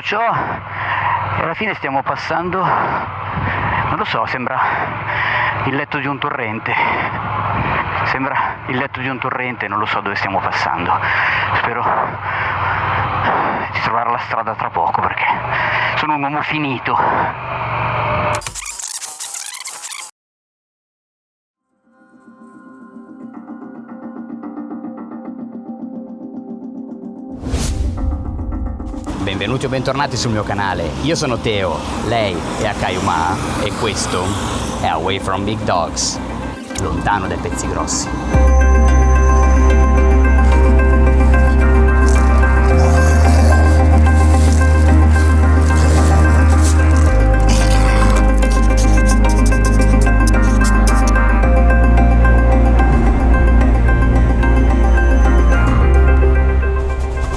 ciò, e alla fine stiamo passando, non lo so, sembra il letto di un torrente. Sembra il letto di un torrente, non lo so dove stiamo passando. Spero di trovare la strada tra poco, perché sono un uomo finito. Benvenuti o bentornati sul mio canale. Io sono Teo, lei è Akayuma e questo è Away from Big Dogs, lontano dai pezzi grossi.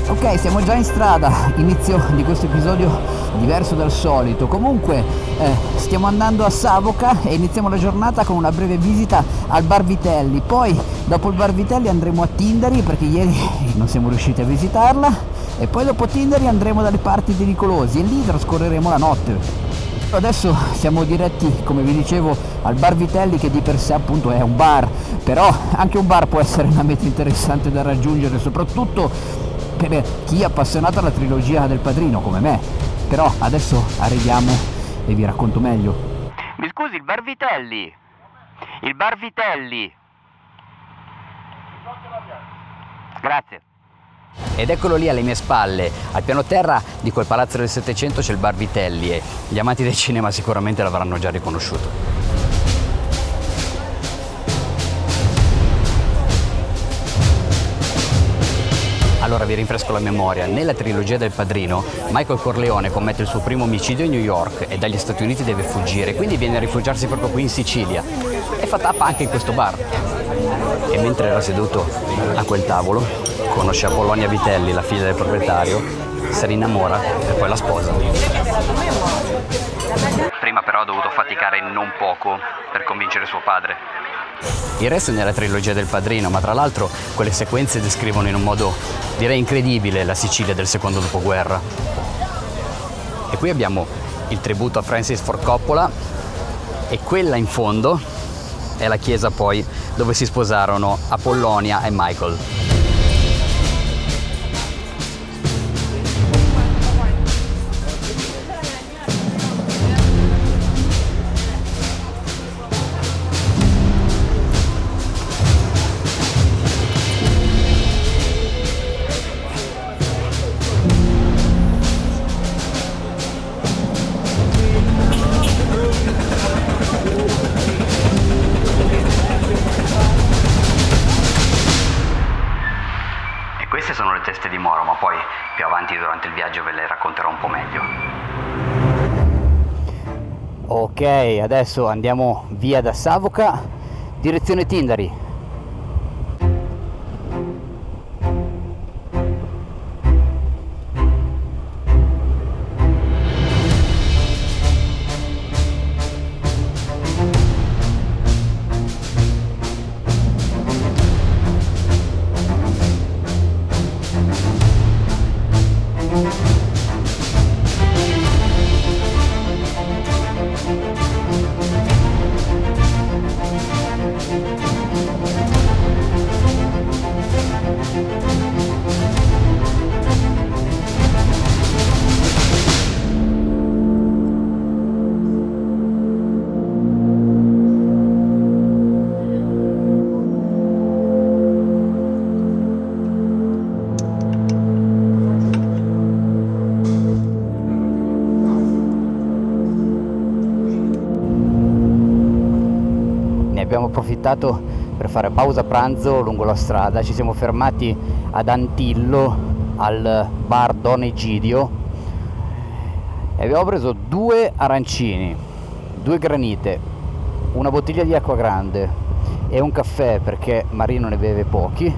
Ok, siamo già in strada, inizio di questo episodio diverso dal solito. Comunque stiamo andando a Savoca e iniziamo la giornata con una breve visita al Bar Vitelli. Poi dopo il Bar Vitelli andremo a Tindari, perché ieri non siamo riusciti a visitarla, e poi dopo Tindari andremo dalle parti di Nicolosi e lì trascorreremo la notte. Adesso siamo diretti, come vi dicevo, al Bar Vitelli, che di per sé appunto è un bar, però anche un bar può essere una meta interessante da raggiungere, soprattutto per chi è appassionato alla trilogia del Padrino come me. Però adesso arriviamo e vi racconto meglio. Mi scusi, il Bar Vitelli? Il Bar Vitelli? Grazie. Ed eccolo lì alle mie spalle, al piano terra di quel palazzo del Settecento c'è il Bar Vitelli e gli amanti del cinema sicuramente l'avranno già riconosciuto. Allora vi rinfresco la memoria. Nella trilogia del Padrino, Michael Corleone commette il suo primo omicidio a New York e dagli Stati Uniti deve fuggire, quindi viene a rifugiarsi proprio qui in Sicilia e fa tappa anche in questo bar. E mentre era seduto a quel tavolo, conosce Apollonia Vitelli, la figlia del proprietario, se ne innamora e poi la sposa. Prima però ha dovuto faticare non poco per convincere suo padre. Il resto è nella trilogia del Padrino, ma tra l'altro quelle sequenze descrivono in un modo, direi, incredibile la Sicilia del secondo dopoguerra. E qui abbiamo il tributo a Francis Ford Coppola e quella in fondo è la chiesa poi dove si sposarono Apollonia e Michael. Queste sono le teste di Moro, ma poi più avanti durante il viaggio ve le racconterò un po' meglio. Ok, adesso andiamo via da Savoca, direzione Tindari. Abbiamo approfittato per fare pausa pranzo lungo la strada. Ci siamo fermati ad Antillo al bar Don Egidio e abbiamo preso 2 arancini, 2 granite, una bottiglia di acqua grande e un caffè, perché Marino ne beve pochi,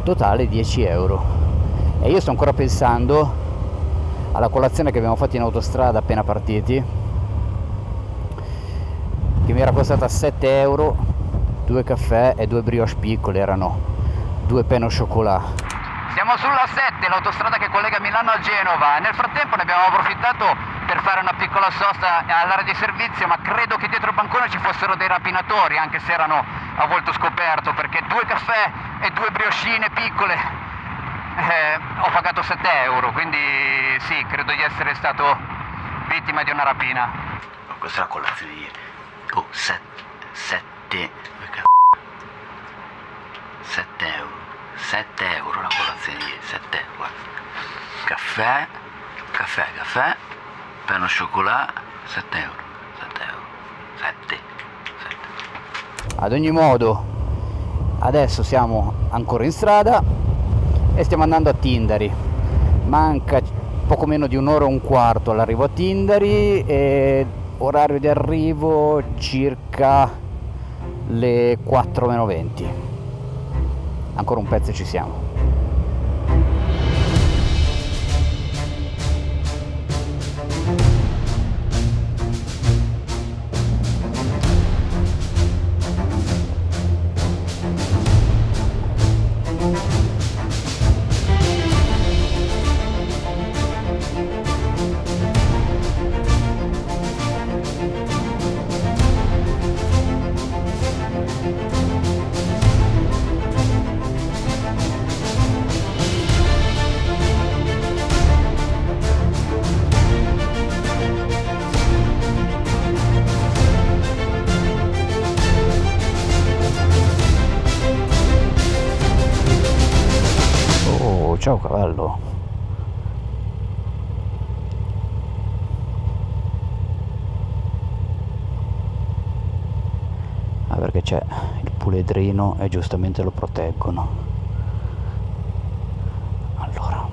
totale 10 euro. E io sto ancora pensando alla colazione che abbiamo fatto in autostrada appena partiti, che mi era costata 7 euro, 2 caffè e 2 brioche piccole, erano 2 pain au chocolat. Siamo sulla 7, l'autostrada che collega Milano a Genova. Nel frattempo ne abbiamo approfittato per fare una piccola sosta all'area di servizio, ma credo che dietro il bancone ci fossero dei rapinatori, anche se erano a volto scoperto, perché 2 caffè e 2 briochine piccole ho pagato 7 euro, quindi sì, credo di essere stato vittima di una rapina. Questa è la colazione di ieri. Oh, 7 euro. 7 euro la colazione di ieri, 7 euro, guarda. Caffè, pain au chocolat, 7 euro. 7. Ad ogni modo, adesso siamo ancora in strada e stiamo andando a Tindari. Manca poco meno di un'ora e un quarto all'arrivo a Tindari e orario di arrivo circa le 4 meno 20. Ancora un pezzo e ci siamo. Ciao cavallo. Ah, perché c'è il puledrino e giustamente lo proteggono. Allora.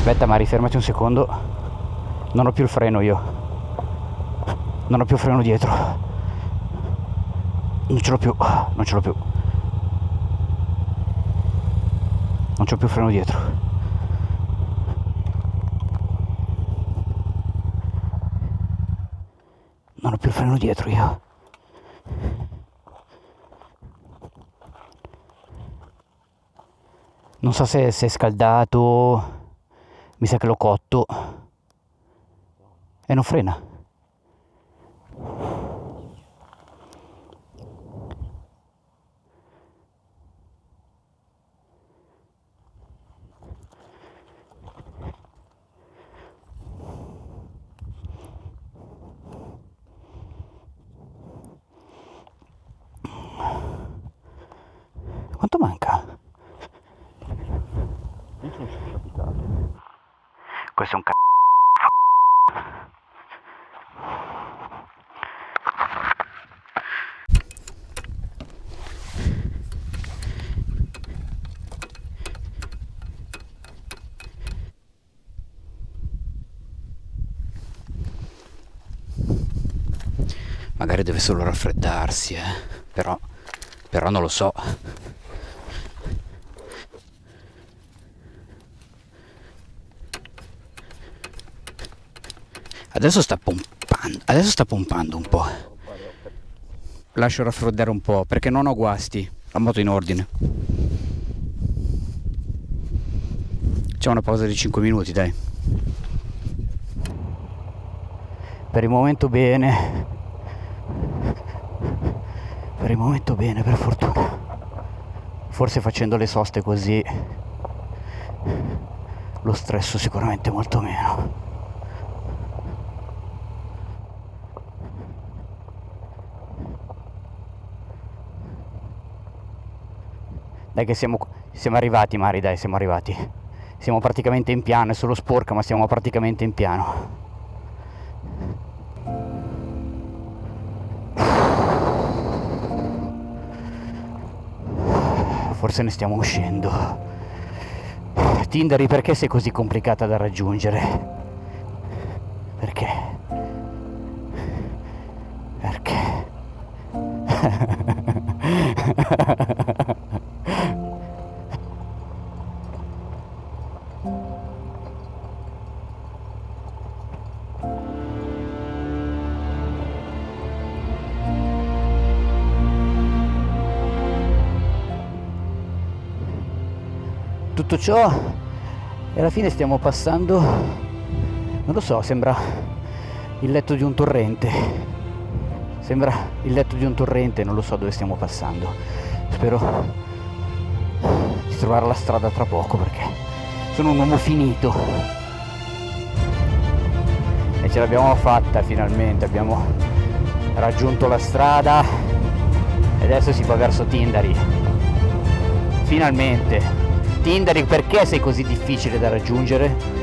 Aspetta, ma rifermati un secondo. Non ho più il freno io. Non ho più il freno dietro. Non ce l'ho più. Non c'ho più il freno dietro. Non ho più il freno dietro io. Non so se è scaldato. Mi sa che l'ho cotto e non frena. Quanto manca? Io non ci sono capitato. Questo è un magari deve solo raffreddarsi, però Però non lo so. Adesso sta pompando un po'. Lascio raffreddare un po' perché non ho guasti. La moto in ordine. C'è una pausa di 5 minuti, dai. Per il momento bene. Per il momento bene, per fortuna. Forse facendo le soste così lo stresso sicuramente molto meno. Dai che siamo arrivati, Mari, dai, siamo arrivati. Siamo praticamente in piano, è solo sporca, ma siamo praticamente in piano. Forse ne stiamo uscendo. Tindari, perché sei così complicata da raggiungere? Perché? Perché? Tutto ciò e alla fine stiamo passando, non lo so, sembra il letto di un torrente. Sembra il letto di un torrente, non lo so dove stiamo passando. Spero di trovare la strada tra poco perché sono un uomo finito. E ce l'abbiamo fatta finalmente, abbiamo raggiunto la strada e adesso si va verso Tindari. Finalmente. Tindari, perché sei così difficile da raggiungere?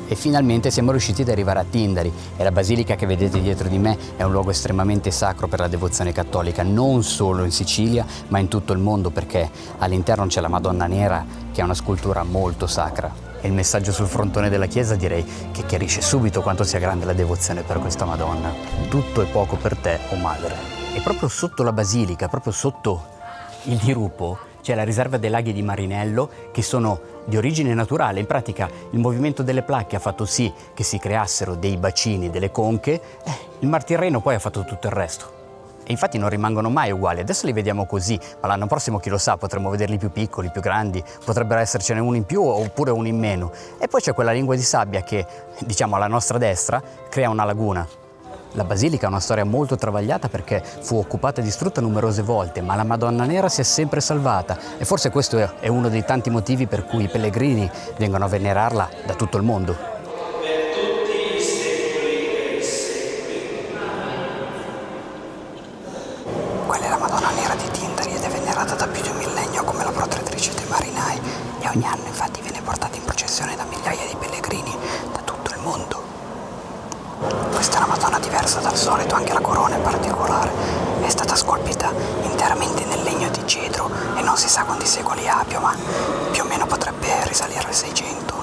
E finalmente siamo riusciti ad arrivare a Tindari e la basilica che vedete dietro di me è un luogo estremamente sacro per la devozione cattolica, non solo in Sicilia ma in tutto il mondo, perché all'interno c'è la Madonna Nera che è una scultura molto sacra. E il messaggio sul frontone della chiesa direi che chiarisce subito quanto sia grande la devozione per questa Madonna. Tutto è poco per te, o madre. E proprio sotto la basilica, proprio sotto il dirupo, c'è la riserva dei laghi di Marinello che sono di origine naturale. In pratica il movimento delle placche ha fatto sì che si creassero dei bacini, delle conche, il Mar Tirreno poi ha fatto tutto il resto. E infatti non rimangono mai uguali, adesso li vediamo così, ma l'anno prossimo chi lo sa, potremmo vederli più piccoli, più grandi, potrebbero essercene uno in più oppure uno in meno. E poi c'è quella lingua di sabbia che, diciamo alla nostra destra, crea una laguna. La basilica ha una storia molto travagliata perché fu occupata e distrutta numerose volte, ma la Madonna Nera si è sempre salvata e forse questo è uno dei tanti motivi per cui i pellegrini vengono a venerarla da tutto il mondo. Quella è la Madonna Nera di Tindari ed è venerata da più di un millennio come la protettrice dei marinai e ogni anno infatti viene portata in processione da migliaia di pellegrini da tutto il mondo. Questa è una Madonna diversa dal solito, anche la corona è particolare. È stata scolpita interamente nel legno di cedro e non si sa quanti secoli abbia, ma più o meno potrebbe risalire al 600.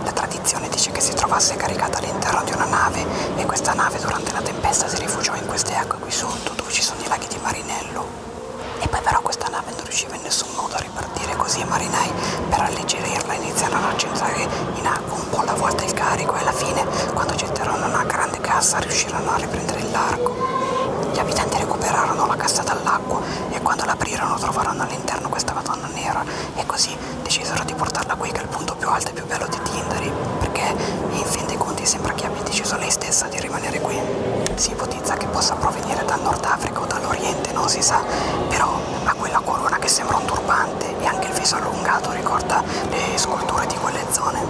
La tradizione dice che si trovasse caricata all'interno di una nave e questa nave durante la tempesta si rifugiò in queste acque qui sotto, dove ci sono i laghi di Marinello. E poi però questa nave non riusciva in nessun modo a ripartire, così i marinai per alleggerirla iniziarono a gettare in acqua un po' alla volta il carico e alla fine, quando gettarono una grande cassa, riuscirono a riprendere il largo. Gli abitanti recuperarono la cassa dall'acqua e quando l'aprirono trovarono all'interno questa Madonna Nera e così decisero di portarla qui, che è il punto più alto e più bello di Tindari, perché in fin dei conti sembra che abiti rimanere qui. Si ipotizza che possa provenire dal Nord Africa o dall'Oriente, non si sa, però ha quella corona che sembra un turbante e anche il viso allungato ricorda le sculture di quelle zone.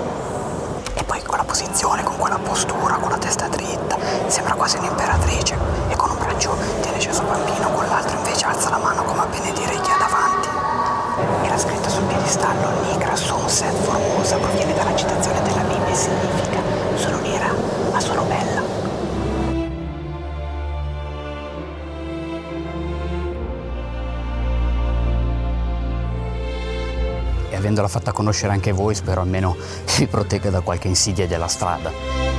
E poi con la posizione, con quella postura, con la testa dritta, sembra quasi un'imperatrice e con un braccio tiene il suo bambino, con l'altro invece alza la mano come a benedire chi ha davanti. E la scritta sul piedistallo Nigra Sum Set Formosa proviene dalla citazione della Bibbia e significa sono nera ma sono bella. E avendola fatta conoscere anche voi, spero almeno vi protegga da qualche insidia della strada.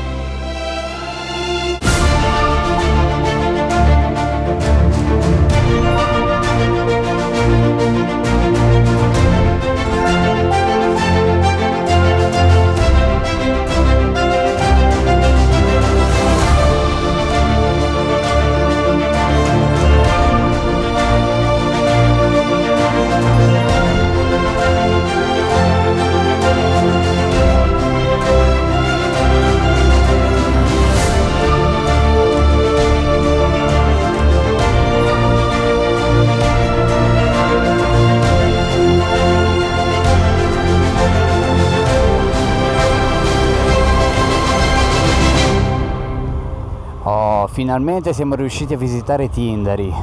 Finalmente siamo riusciti a visitare Tindari.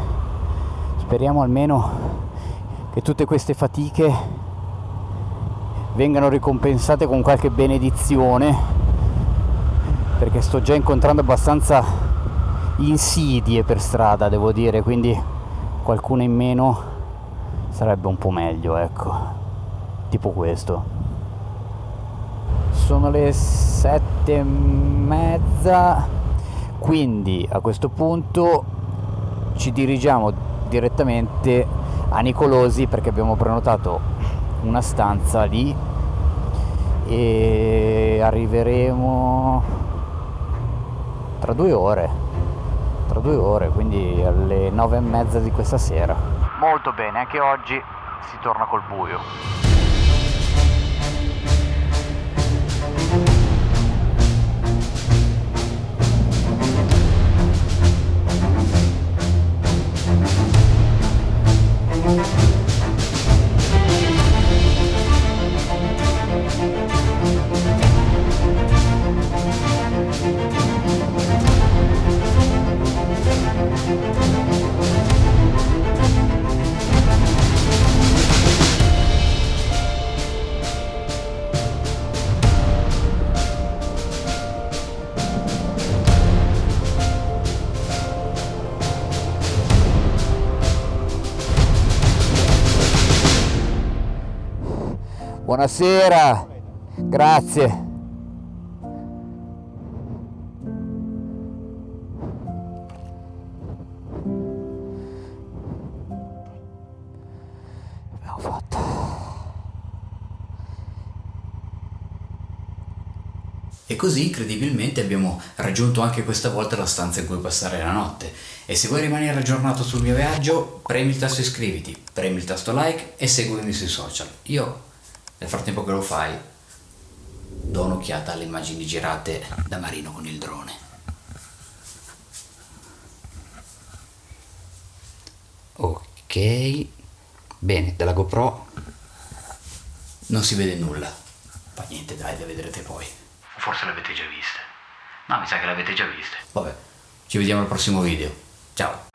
Speriamo almeno che tutte queste fatiche vengano ricompensate con qualche benedizione, perché sto già incontrando abbastanza insidie per strada, devo dire, quindi qualcuna in meno sarebbe un po' meglio, ecco, tipo questo. Sono le 7:30. Quindi a questo punto ci dirigiamo direttamente a Nicolosi, perché abbiamo prenotato una stanza lì e arriveremo tra 2 ore, quindi alle 9:30 di questa sera. Molto bene, anche oggi si torna col buio. Buonasera, grazie. Abbiamo fatto. E così, incredibilmente, abbiamo raggiunto anche questa volta la stanza in cui passare la notte. E se vuoi rimanere aggiornato sul mio viaggio, premi il tasto iscriviti, premi il tasto like e seguimi sui social. Io, nel frattempo che lo fai, do un'occhiata alle immagini girate da Marino con il drone. Ok, bene, dalla GoPro non si vede nulla. Fa niente, dai, le vedrete poi. Forse l'avete già viste. No, mi sa che l'avete già viste. Vabbè, ci vediamo al prossimo video. Ciao.